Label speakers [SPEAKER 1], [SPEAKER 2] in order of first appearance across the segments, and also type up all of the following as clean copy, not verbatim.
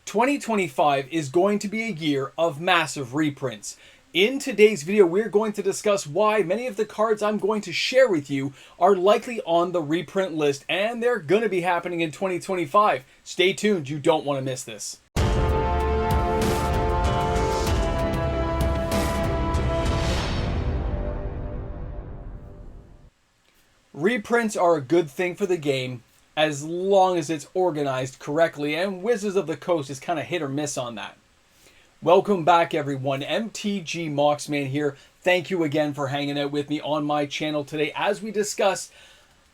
[SPEAKER 1] 2025 is going to be a year of massive reprints. In today's video, we're going to discuss why many of the cards I'm going to share with you are likely on the reprint list, and they're going to be happening in 2025. Stay tuned, you don't want to miss this. Reprints are a good thing for the game as long as it's organized correctly, and Wizards of the Coast is kind of hit or miss on that. Welcome back, everyone. MTG Moxman here. Thank you again for hanging out with me on my channel today as we discuss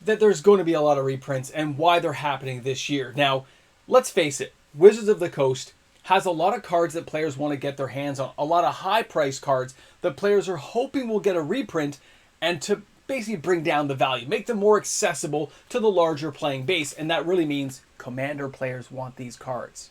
[SPEAKER 1] that there's going to be a lot of reprints and why they're happening this year. Now, let's face it, Wizards of the Coast has a lot of cards that players want to get their hands on, a lot of high-priced cards that players are hoping will get a reprint and to basically bring down the value, make them more accessible to the larger playing base, and that really means Commander players want these cards.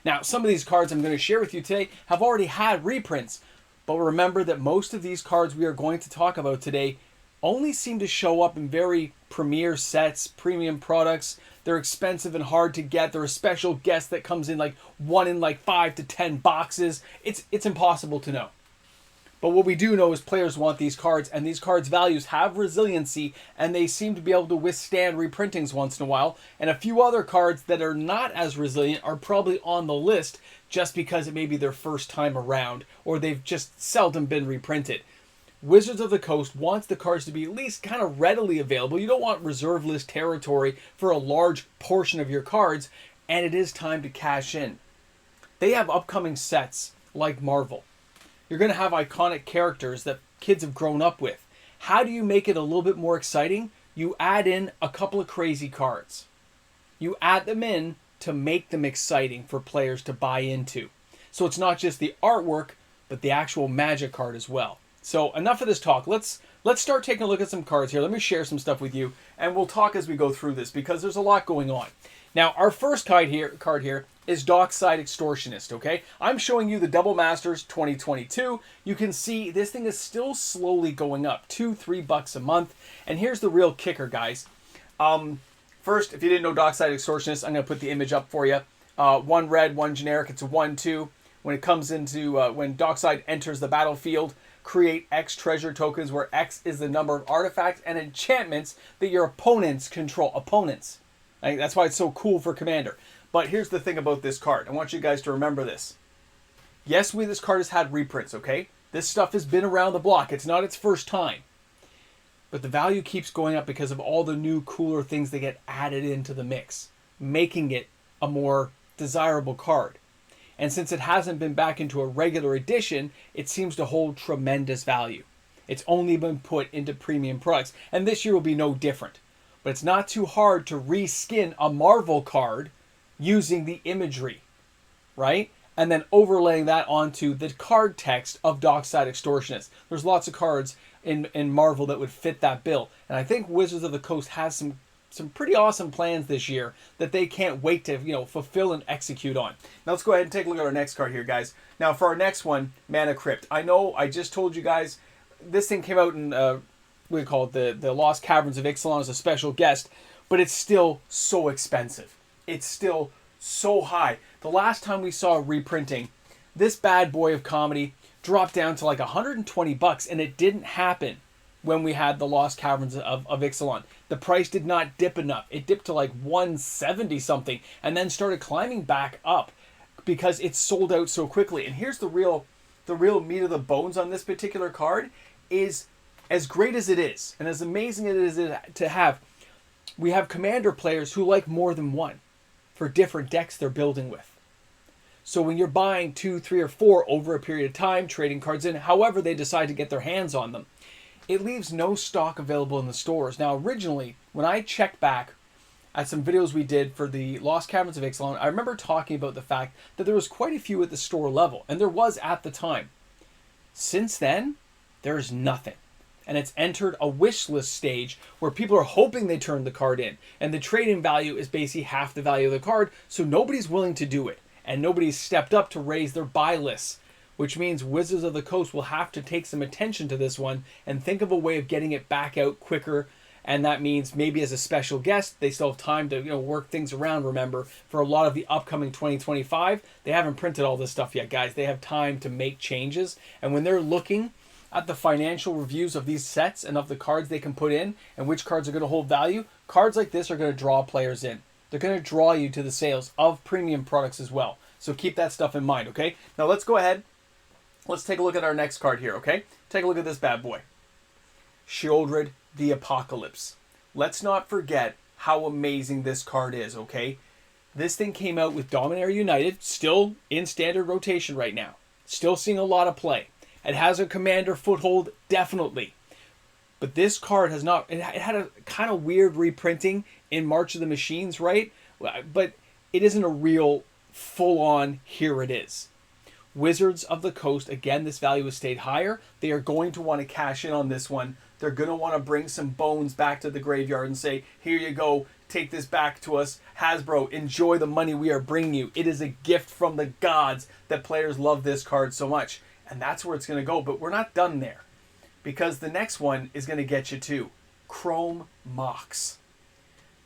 [SPEAKER 1] Now, some of these cards I'm going to share with you today have already had reprints, but remember that most of these cards we are going to talk about today only seem to show up in very premier sets, premium products. They're expensive and hard to get. They're a special guest that comes in like 5 to 10 boxes. It's impossible to know. But what we do know is players want these cards, and these cards' values have resiliency, and they seem to be able to withstand reprintings once in a while. And a few other cards that are not as resilient are probably on the list just because it may be their first time around, or they've just seldom been reprinted. Wizards of the Coast wants the cards to be at least kind of readily available. You don't want reserve list territory for a large portion of your cards, and it is time to cash in. They have upcoming sets like Marvel. You're going to have iconic characters that kids have grown up with. How do you make it a little bit more exciting? You add in a couple of crazy cards. You add them in to make them exciting for players to buy into. So it's not just the artwork, but the actual Magic card as well. So enough of this talk. Let's start taking a look at some cards here. Let me share some stuff with you, and we'll talk as we go through this because there's a lot going on. Now, our first card here is Dockside Extortionist, okay? I'm showing you the Double Masters 2022. You can see this thing is still slowly going up, $2-3 a month. And here's the real kicker, guys. First, if you didn't know Dockside Extortionist, I'm going to put the image up for you. One red, one generic. It's a 1/2. When it comes into, when Dockside enters the battlefield, create X treasure tokens, where X is the number of artifacts and enchantments that your opponents control. Opponents. That's why it's so cool for Commander. But here's the thing about this card. I want you guys to remember this. Yes, this card has had reprints, okay? This stuff has been around the block. It's not its first time. But the value keeps going up because of all the new, cooler things that get added into the mix, making it a more desirable card. And since it hasn't been back into a regular edition, it seems to hold tremendous value. It's only been put into premium products. And this year will be no different. But it's not too hard to reskin a Marvel card using the imagery, right? And then overlaying that onto the card text of Dockside Extortionist. There's lots of cards in Marvel that would fit that bill. And I think Wizards of the Coast has some pretty awesome plans this year that they can't wait to, fulfill and execute on. Now let's go ahead and take a look at our next card here, guys. Now for our next one, Mana Crypt. I know I just told you guys this thing came out in we call it the Lost Caverns of Ixalan as a special guest, but it's still so expensive. It's still so high. The last time we saw a reprinting, this bad boy of comedy dropped down to like $120, and it didn't happen when we had the Lost Caverns of Ixalan. The price did not dip enough. It dipped to like 170 something and then started climbing back up because it sold out so quickly. And here's the real meat of the bones on this particular card is, as great as it is, and as amazing as it is to have, we have Commander players who like more than one for different decks they're building with. So when you're buying 2, 3, or 4 over a period of time, trading cards in, however they decide to get their hands on them, it leaves no stock available in the stores. Now, originally, when I checked back at some videos we did for the Lost Caverns of Ixalan, I remember talking about the fact that there was quite a few at the store level, and there was at the time. Since then, there's nothing. And it's entered a wish list stage where people are hoping they turn the card in. And the trade-in value is basically half the value of the card, so nobody's willing to do it. And nobody's stepped up to raise their buy lists, which means Wizards of the Coast will have to take some attention to this one and think of a way of getting it back out quicker and that means maybe as a special guest, they still have time to work things around. Remember, for a lot of the upcoming 2025, they haven't printed all this stuff yet, guys. They have time to make changes, and when they're looking at the financial reviews of these sets and of the cards they can put in and which cards are going to hold value, cards like this are going to draw players in. They're going to draw you to the sales of premium products as well. So keep that stuff in mind, okay? Now let's go ahead. Let's take a look at our next card here, okay? Take a look at this bad boy. Sheoldred the Apocalypse. Let's not forget how amazing this card is, okay? This thing came out with Dominaria United, still in standard rotation right now. Still seeing a lot of play. It has a commander foothold, definitely. But this card has not... It had a kind of weird reprinting in March of the Machines, right? But it isn't a real full-on, here it is. Wizards of the Coast, again, this value has stayed higher. They are going to want to cash in on this one. They're going to want to bring some bones back to the graveyard and say, here you go, take this back to us. Hasbro, enjoy the money we are bringing you. It is a gift from the gods that players love this card so much. And that's where it's going to go. But we're not done there, because the next one is going to get you too. Chrome Mox.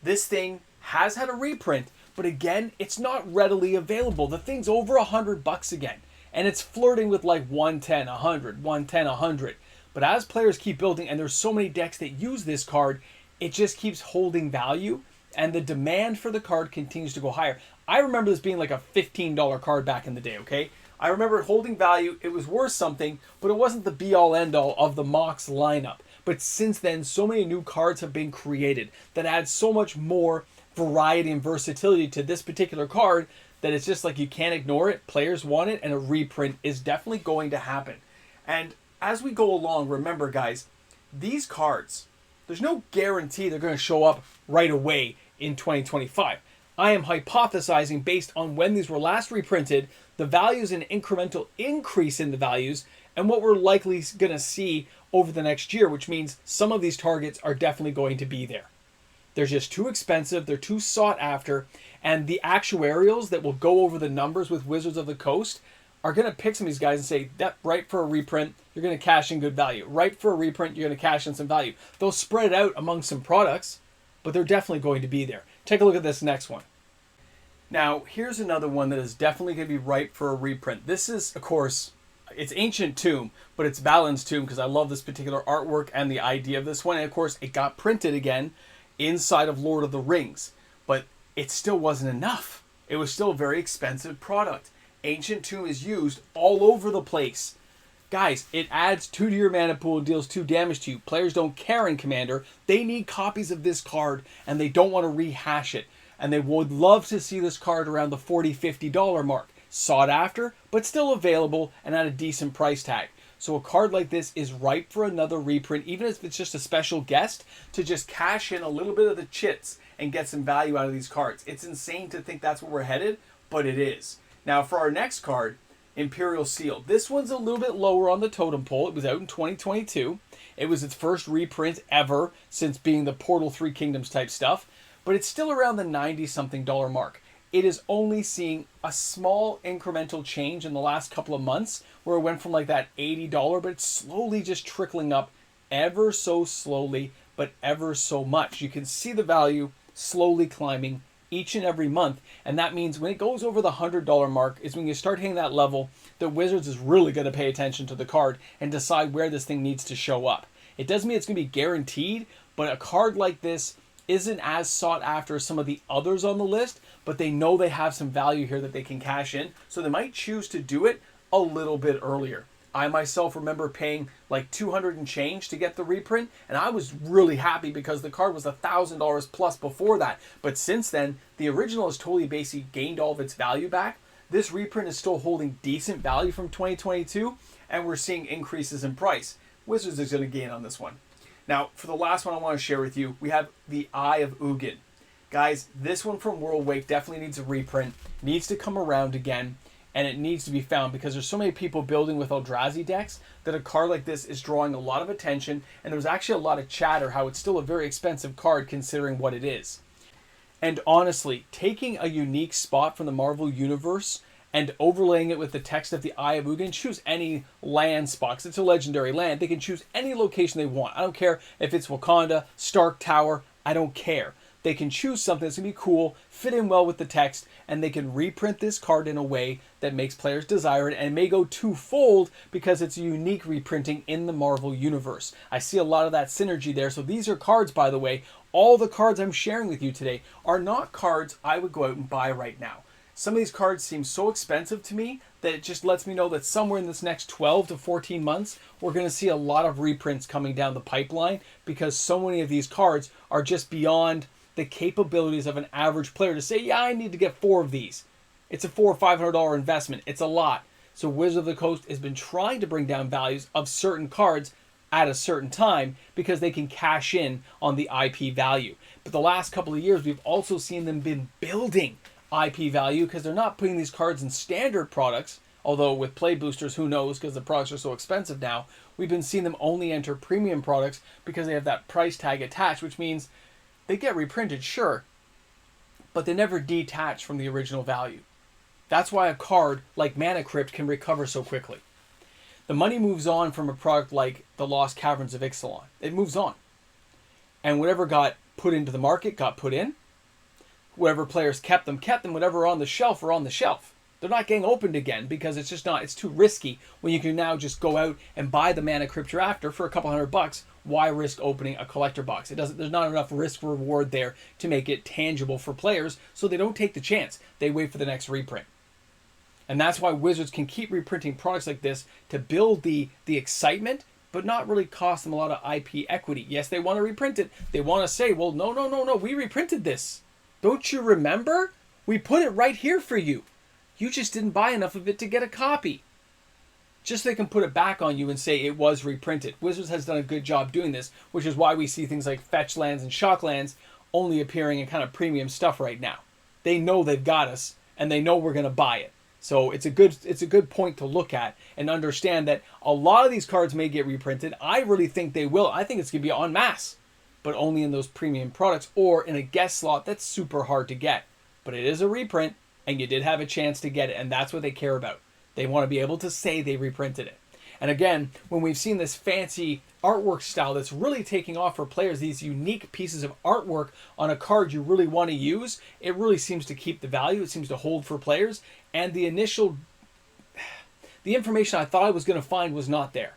[SPEAKER 1] This thing has had a reprint, but again, it's not readily available. The thing's over $100 again. And it's flirting with like 110, 100, 110, 100. But as players keep building, and there's so many decks that use this card, it just keeps holding value, and the demand for the card continues to go higher. I remember this being like a $15 card back in the day, okay? I remember it holding value. It was worth something, but it wasn't the be-all, end-all of the Mox lineup. But since then, so many new cards have been created that add so much more variety and versatility to this particular card that it's just like you can't ignore it. Players want it, and a reprint is definitely going to happen. And as we go along, remember, guys, these cards, there's no guarantee they're going to show up right away in 2025. I am hypothesizing based on when these were last reprinted, the values and incremental increase in the values, and what we're likely going to see over the next year, which means some of these targets are definitely going to be there. They're just too expensive, they're too sought after, and the actuarials that will go over the numbers with Wizards of the Coast are going to pick some of these guys and say, that right for a reprint, you're going to cash in good value. Right for a reprint, you're going to cash in some value. They'll spread it out among some products, but they're definitely going to be there. Take a look at this next one. Now, here's another one that is definitely going to be ripe for a reprint. This is, of course, it's Ancient Tomb, but it's Balin's Tomb, because I love this particular artwork and the idea of this one. And of course, it got printed again inside of Lord of the Rings, but it still wasn't enough. It was still a very expensive product. Ancient Tomb is used all over the place. Guys, it adds 2 to your mana pool and deals 2 damage to you. Players don't care in Commander. They need copies of this card, and they don't want to rehash it. And they would love to see this card around the $40, $50 mark. Sought after, but still available and at a decent price tag. So a card like this is ripe for another reprint, even if it's just a special guest, to just cash in a little bit of the chits and get some value out of these cards. It's insane to think that's where we're headed, but it is. Now for our next card, Imperial Seal. This one's a little bit lower on the totem pole. It was out in 2022. It was its first reprint ever since being the Portal 3 Kingdoms type stuff, but it's still around the $90-something mark. It is only seeing a small incremental change in the last couple of months, where it went from like that $80, but it's slowly just trickling up ever so slowly, but ever so much. You can see the value slowly climbing each and every month, and that means when it goes over the $100 mark is when you start hitting that level that Wizards is really going to pay attention to the card and decide where this thing needs to show up. It doesn't mean it's going to be guaranteed, but a card like this isn't as sought after as some of the others on the list, but they know they have some value here that they can cash in, so they might choose to do it a little bit earlier. I myself remember paying like $200 and change to get the reprint, and I was really happy because the card was $1,000 plus before that. But since then, the original has totally basically gained all of its value back. This reprint is still holding decent value from 2022, and we're seeing increases in price. Wizards is going to gain on this one. Now, for the last one I want to share with you, we have the Eye of Ugin. Guys, this one from World Wake definitely needs a reprint, needs to come around again, and it needs to be found because there's so many people building with Eldrazi decks that a card like this is drawing a lot of attention, and there's actually a lot of chatter how it's still a very expensive card considering what it is. And honestly, taking a unique spot from the Marvel Universe and overlaying it with the text of the Eye of Ugin. Choose any land spot, 'cause it's a legendary land. They can choose any location they want. I don't care if it's Wakanda, Stark Tower, I don't care. They can choose something that's going to be cool, fit in well with the text, and they can reprint this card in a way that makes players desire it, and it may go twofold because it's a unique reprinting in the Marvel Universe. I see a lot of that synergy there. So these are cards, by the way. All the cards I'm sharing with you today are not cards I would go out and buy right now. Some of these cards seem so expensive to me that it just lets me know that somewhere in this next 12 to 14 months, we're going to see a lot of reprints coming down the pipeline because so many of these cards are just beyond the capabilities of an average player to say, yeah, I need to get 4 of these. It's a $400 or $500 investment. It's a lot. So Wizards of the Coast has been trying to bring down values of certain cards at a certain time because they can cash in on the IP value. But the last couple of years, we've also seen them been building IP value because they're not putting these cards in standard products. Although with play boosters, who knows, because the products are so expensive now. We've been seeing them only enter premium products because they have that price tag attached, which means they get reprinted, sure, but they never detach from the original value. That's why a card like Mana Crypt can recover so quickly. The money moves on from a product like the Lost Caverns of Ixalan. It moves on. And whatever got put into the market got put in. Whatever players kept them. Whatever are on the shelf are on the shelf. They're not getting opened again because it's just not, it's too risky when you can now just go out and buy the Mana Crypt you're after for a couple $100. Why risk opening a collector box? There's not enough risk reward there to make it tangible for players, so they don't take the chance. They wait for the next reprint. And that's why Wizards can keep reprinting products like this to build the excitement, but not really cost them a lot of IP equity. Yes, they want to reprint it. They want to say, well, no, we reprinted this. Don't you remember? We put it right here for you. You just didn't buy enough of it to get a copy. Just so they can put it back on you and say it was reprinted. Wizards has done a good job doing this, which is why we see things like fetch lands and shock lands only appearing in kind of premium stuff right now. They know they've got us, and they know we're going to buy it. So it's a good point to look at and understand that a lot of these cards may get reprinted. I really think they will. I think it's going to be en masse, but only in those premium products or in a guest slot that's super hard to get. But it is a reprint, and you did have a chance to get it, and that's what they care about. They want to be able to say they reprinted it. And again, when we've seen this fancy artwork style that's really taking off for players, these unique pieces of artwork on a card you really want to use, it really seems to keep the value. It seems to hold for players. And the information I thought I was going to find was not there.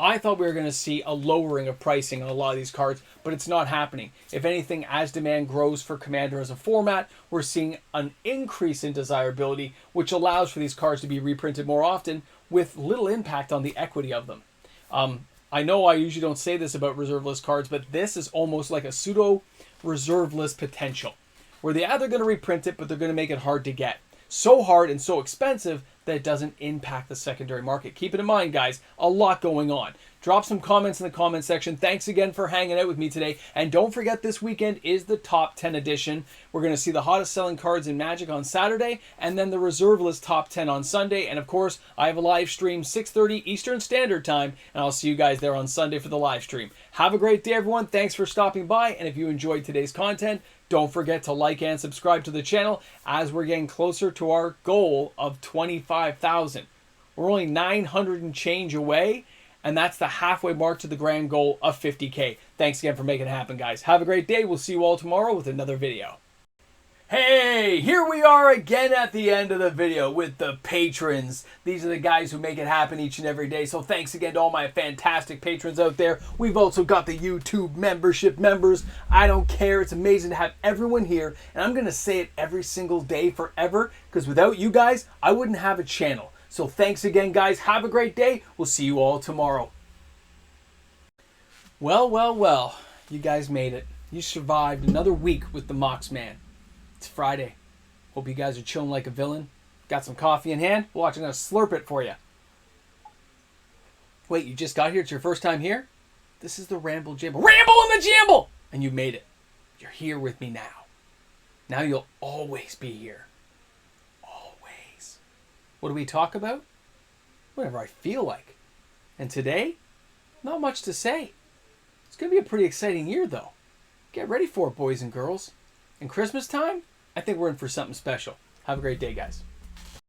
[SPEAKER 1] I thought we were going to see a lowering of pricing on a lot of these cards, but it's not happening. If anything, as demand grows for Commander as a format, we're seeing an increase in desirability, which allows for these cards to be reprinted more often with little impact on the equity of them. I know I usually don't say this about reserve list cards, but this is almost like a pseudo reserve list potential, where they're either going to reprint it, but they're going to make it hard to get. So hard and so expensive that it doesn't impact the secondary market. Keep it in mind, guys, a lot going on. Drop some comments in the comment section. Thanks again for hanging out with me today. And don't forget, this weekend is the Top 10 edition. We're going to see the hottest selling cards in Magic on Saturday, and then the reserve list Top 10 on Sunday. And of course, I have a live stream 6:30 Eastern Standard Time, and I'll see you guys there on Sunday for the live stream. Have a great day, everyone. Thanks for stopping by. And if you enjoyed today's content, don't forget to like and subscribe to the channel as we're getting closer to our goal of 25,000. We're only 900 and change away, and that's the halfway mark to the grand goal of 50K. Thanks again for making it happen, guys. Have a great day. We'll see you all tomorrow with another video. Hey, here we are again at the end of the video with the patrons. These are the guys who make it happen each and every day. So thanks again to all my fantastic patrons out there. We've also got the YouTube membership members. I don't care. It's amazing to have everyone here. And I'm going to say it every single day forever, because without you guys, I wouldn't have a channel. So thanks again, guys. Have a great day. We'll see you all tomorrow. Well. You guys made it. You survived another week with the Mox Man. It's Friday. Hope you guys are chilling like a villain. Got some coffee in hand? Watch, I'm going to slurp it for you. Wait, you just got here? It's your first time here? This is the Ramble Jamble. Ramble in the Jamble! And you made it. You're here with me now. Now you'll always be here. Always. What do we talk about? Whatever I feel like. And today, not much to say. It's going to be a pretty exciting year, though. Get ready for it, boys and girls. And Christmas time, I think we're in for something special. Have a great day, guys.